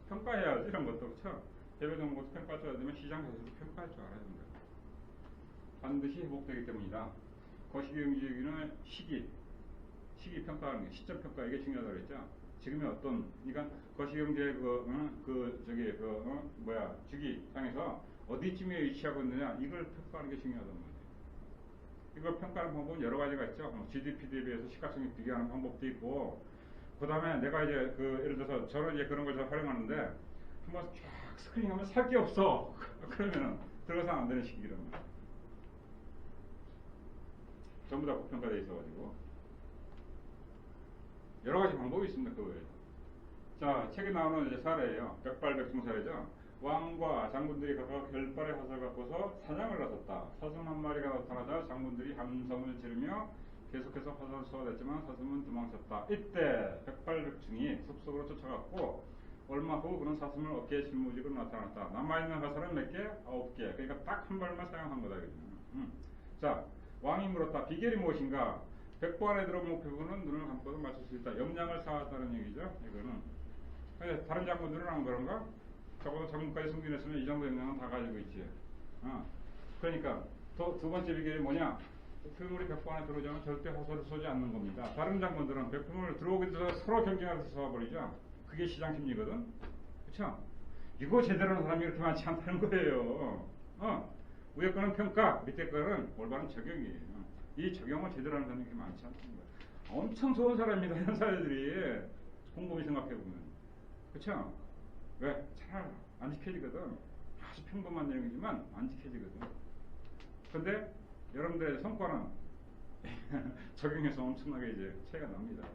평가해야지 이런 것도. 그렇죠? 개별 종목도 평가할 줄 알면 시장에서도 평가할 줄 알아야 된다. 반드시 회복되기 때문이다. 거시경제위기는 시기 평가하는 게, 시점 평가 이게 중요하다고 그랬죠. 지금의 어떤, 그러니까 거시경제 주기상에서 어디쯤에 위치하고 있느냐 이걸 평가하는 게 중요하단 말이에요. 이걸 평가하는 방법은 여러 가지가 있죠. GDP 대비해서 시가총액 비교하는 방법도 있고, 그 다음에 내가 이제 그 예를 들어서 저는 이제 그런 걸 좀 활용하는데 한번 쫙 스크린하면 살 게 없어. 그러면은 들어가서 안 되는 시기란 말이야. 전부 다 고평가되어 있어가지고 여러 가지 방법이 있습니다. 그거에. 자, 책에 나오는 이제 사례예요. 백발백중 사례죠. 왕과 장군들이 각각 별발의 화살을 갖고서 사냥을 나섰다. 사슴 한 마리가 나타나자 장군들이 함성을 지르며 계속해서 화살을 쏘아댔지만 사슴은 도망쳤다. 이때 백발백중이 숲속으로 쫓아갔고 얼마 후 그는 사슴을 어깨에 짊어지고 나타났다. 남아있는 화살은 몇 개? 9개. 그러니까 딱 한 발만 사용한 거다. 자, 왕이 물었다. 비결이 무엇인가? 100보 안에 들어온 목표군은 눈을 감고도 맞출 수 있다. 역량을 쌓았다는 얘기죠. 이거는. 다른 장군들은 안 그런가? 적어도 장군까지 승진했으면 이 정도 역량은 다 가지고 있지. 그러니까 두 번째 비결이 뭐냐? 목표물이 100보 안에 들어오자면 절대 화살을 쏘지 않는 겁니다. 다른 장군들은 목표물을 들어오기 전에 서로 경쟁하면서 쏘아버리죠. 그게 시장 심리거든. 그쵸? 이거 제대로 하는 사람이 이렇게 많지 않다는 거예요. 위에 거는 평가, 밑에 거는 올바른 적용이에요. 이 적용을 제대로 하는 사람이 그렇게 많지 않다는 거예요. 엄청 좋은 사람입니다. 이런 사람들이 곰곰이 생각해보면. 그쵸? 왜? 잘 안 지켜지거든. 아주 평범한 내용이지만 안 지켜지거든. 근데 여러분들의 성과는 적용해서 엄청나게 이제 차이가 납니다.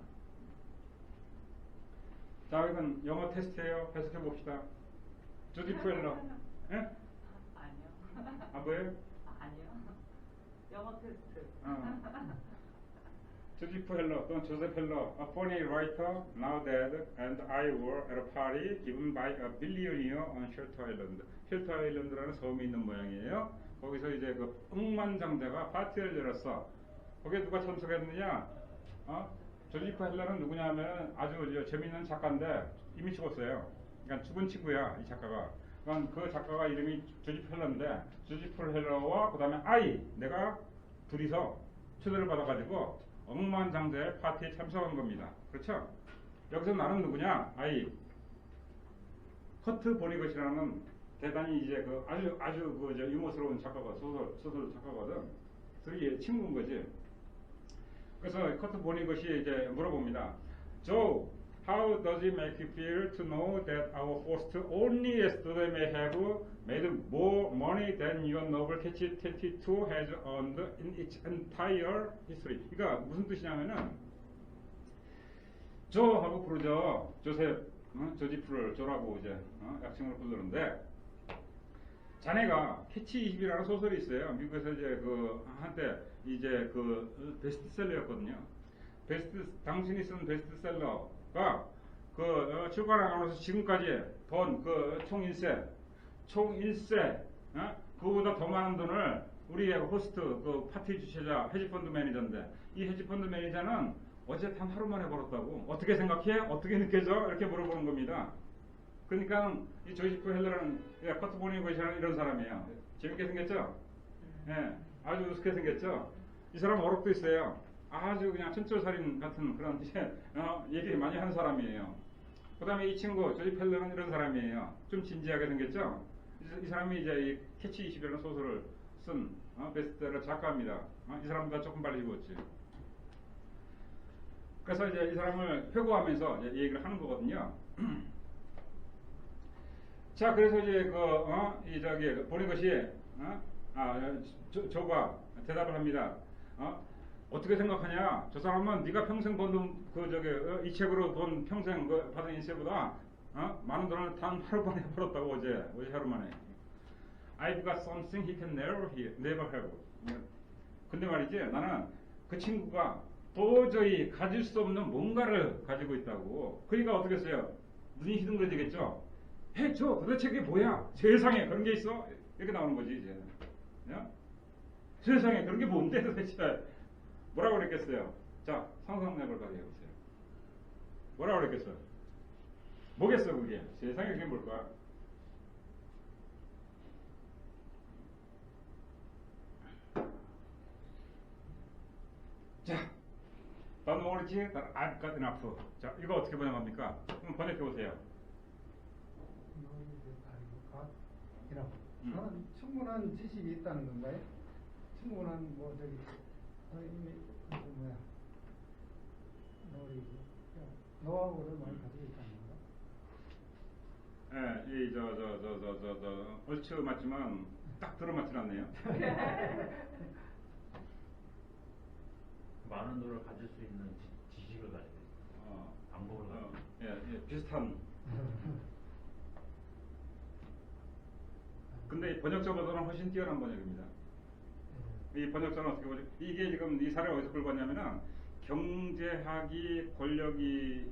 자, 이건 영어 테스트예요. 해석해 봅시다. 주디 푸엘러. 예? 아니요. 아, 뭐예요? 아니요. 영어 테스트. 주디 푸엘러 또는 조셉 헬러, a funny writer, now dead, and I were at a party given by a billionaire on Shelter Island. 쉘터 아일랜드라는 섬이 있는 모양이에요. 거기서 이제 그 억만장자가 파티를 열었어. 거기에 누가 참석했느냐? 조지프 헬러는 누구냐 하면 아주 재미있는 작가인데 이미 죽었어요. 그러니까 죽은 친구야, 이 작가가. 그러니까 그 작가가 이름이 조지프 헬러인데 조지프 헬러와 그 다음에 내가 둘이서 초대를 받아가지고 억만장자의 파티에 참석한 겁니다. 그렇죠? 여기서 나는 누구냐? 커트 보니것이라는 대단히 이제 그 아주 그 유머스러운 작가가 소설 작가거든. 둘이 친구인 거지. 그래서 커트 보니것이 이제 물어봅니다. Joe, how does it make you feel to know that our host only yesterday may have made more money than your novel catch 22 has earned in its entire history? 그러니까 무슨 뜻이냐면은 조하고 부르죠. 조셉, 조지프를 조라고 이제 약칭으로 부르는데 자네가 캐치 20이라는 소설이 있어요. 미국에서 이제 그 한때 이제 그 베스트셀러였거든요. 당신이 쓴 베스트셀러가 그 출간하면서 지금까지 번 그 총일세 그거보다 더 많은 돈을 우리의 호스트 그 파티 주최자 헤지펀드 매니저인데 이 헤지펀드 매니저는 어제 단 하루 만에 벌었다고. 어떻게 생각해? 어떻게 느껴져? 이렇게 물어보는 겁니다. 그러니까 이 조지프 헬러라는 커트 보니것이라는 이런 사람이에요. 재밌게 생겼죠? 예, 아주 우습게 생겼죠? 이 사람 어록도 있어요. 아주 그냥 촌철살인 같은 그런 이제 얘기 많이 하는 사람이에요. 그 다음에 이 친구 조지프 헬러는 이런 사람이에요. 좀 진지하게 생겼죠? 이 사람이 이제 이 캐치 20이라는 소설을 쓴 베스트셀러 작가입니다. 이 사람보다 조금 빨리 죽었지. 그래서 이제 이 사람을 회고하면서 이제 얘기를 하는 거거든요. 자, 그래서 이제 보니것이 조가 대답을 합니다. 어떻게 생각하냐? 저 사람은 네가 평생 번 돈 이 책으로 돈 평생 받은 인세보다 많은 돈을 단 하루 만에 벌었다고 어제 하루 만에. I've got something he can never have. 근데 말이지 나는 그 친구가 도저히 가질 수 없는 뭔가를 가지고 있다고. 그러니까 어떻게 했어요? 눈이 희둥그레지겠죠? 저 도대체 그게 뭐야? 세상에 그런 게 있어? 이렇게 나오는 거지 이제. 세상에 그런 게 뭔데 도대체? 뭐라고 그랬겠어요? 자, 상상력을 발휘해보세요. 뭐라고 그랬겠어요? 뭐겠어 그게? 세상에 그게 뭘까? 자, 넌 모르지? I've got enough. 자, 이거 어떻게 번역합니까? 그럼 번역해보세요. 저는 충분한 지식이 있다는 건가요? 충분한 노하우를 많이 가지고 있다는 건가? 예, 얼추 맞지만 딱 들어맞진 않네요. 많은 돈을 가질 수 있는 지식을 가지고 있어요. 방법을 가지고 있어요. 예, 비슷한. 근데 이 번역자보다는 훨씬 뛰어난 번역입니다. 이 번역자는 어떻게 보죠? 이게 지금 이 사례를 어디서 끌고 왔냐면은 경제학이 권력이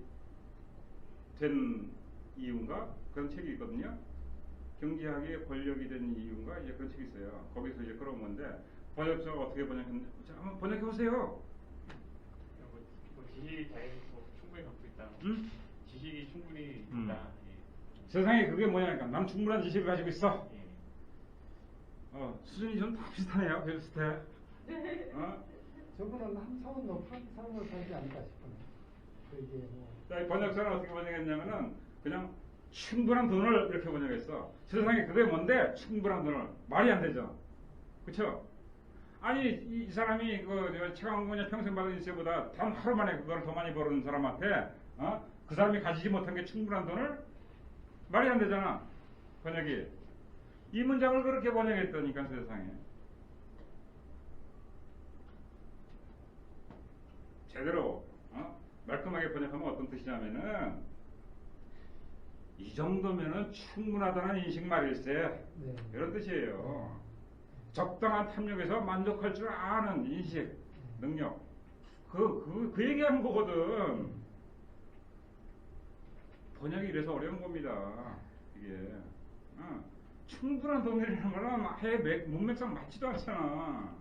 된 이유인가? 그런 책이 있거든요. 경제학이 권력이 된 이유인가? 이제 그런 책이 있어요. 거기서 이제 끌어온 건데 번역자가 어떻게 번역했는데 자, 한번 번역해 보세요. 뭐 지식이 충분히 갖고 있다. 응? 지식이 충분히 있다. 예. 세상에 그게 뭐냐니까 난 충분한 지식을 가지고 있어. 예. 수준이 좀 다 비슷하네요. 비슷해. 저분은 한 차원 높은 삶을 살지 않을까 싶어요. 이게 뭐 자, 이 번역자는 어떻게 번역했냐면은 그냥 충분한 돈을 이렇게 번역했어. 세상에 그게 뭔데? 충분한 돈을. 말이 안 되죠. 그쵸? 아니 이 사람이 그 최강훈이 평생 받은 인세보다 단 하루 만에 그걸 더 많이 버는 사람한테 그 사람이 가지지 못한 게 충분한 돈을? 말이 안 되잖아. 번역이. 이 문장을 그렇게 번역했다니까 세상에. 제대로 말끔하게 번역하면 어떤 뜻이냐면은 이 정도면은 충분하다는 인식 말일세. 네. 이런 뜻이에요. 적당한 탐욕에서 만족할 줄 아는 인식, 능력. 그 얘기하는 거거든. 번역이 이래서 어려운 겁니다. 이게. 충분한 돈이라는 거는 아예 문맥상 맞지도 않잖아.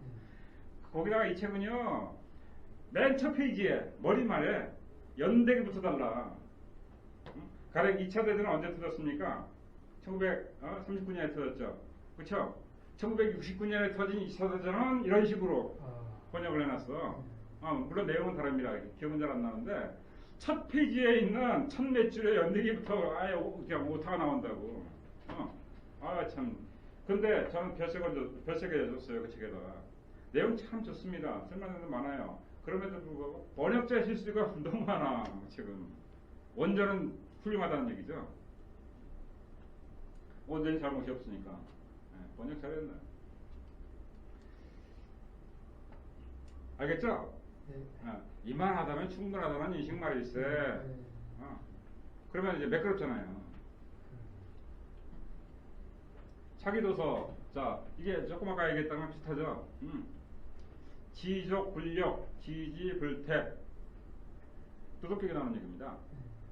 거기다가 이 책은요, 맨 첫 페이지에 머리말에 연대기부터 달라. 가령 2차 대전은 언제 터졌습니까? 1939년에 터졌죠. 그쵸? 1969년에 터진 2차 대전은 이런 식으로 번역을 해놨어. 물론 내용은 다릅니다. 기억은 잘 안 나는데 첫 페이지에 있는 첫 몇 줄의 연대기부터 아예 그냥 오타가 나온다고. 참. 근데 저는 별세개 줬어요. 그 책에다가. 내용 참 좋습니다. 쓸만한 데 많아요. 그럼에도 불구하고 번역자의 실수가 너무 많아. 지금. 원전은 훌륭하다는 얘기죠. 원전이 잘못이 없으니까. 번역 잘했네. 알겠죠? 네. 이만하다면 충분하다는 인식 말일세. 네. 그러면 이제 매끄럽잖아요. 차기도서. 자, 이게 조금 아까 얘기했던 거랑 비슷하죠? 지적, 굴력, 지지불태. 두둑하게 나오는 얘기입니다.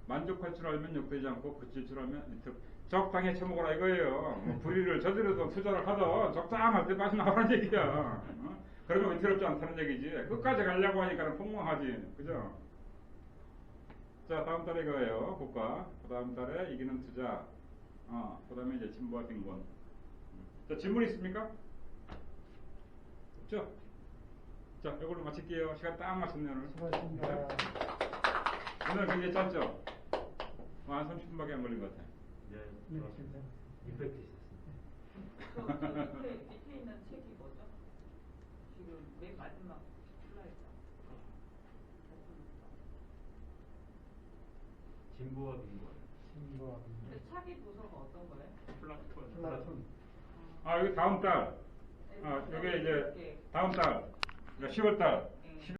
만족할 줄 알면 욕되지 않고 그칠 줄 알면 이틀. 적당히 처먹으라 이거예요. 뭐 불의를 저지르던 투자를 하던 적당할 때 빠져나오라는 얘기야. 그러면 위태롭지 않다는 얘기지. 끝까지 가려고 하니까 폭망하지. 그죠? 자, 다음 달에 이거예요. 국가. 그 다음 달에 이기는 투자. 그 다음에 이제 진보와 빈곤. 자, 질문 있습니까? 없죠? 자, 이걸로 마칠게요. 시간 딱 맞췄네요, 오늘. 수고하셨습니다. 오늘 굉장히 짧죠? 한 30분밖에 안 걸린 것 같아요. 네, 네, 좋았습니다. 진짜. 임팩트 있었습니다. 밑에 있는 책이 뭐죠? 지금 맨 마지막 슬라이드. 진보와 빈곤. 신과 근데 차기 도서가 어떤 거예요? 플라톤. 여기 다음 달. 이게 이제 다음 달. 그러니까 10월 달.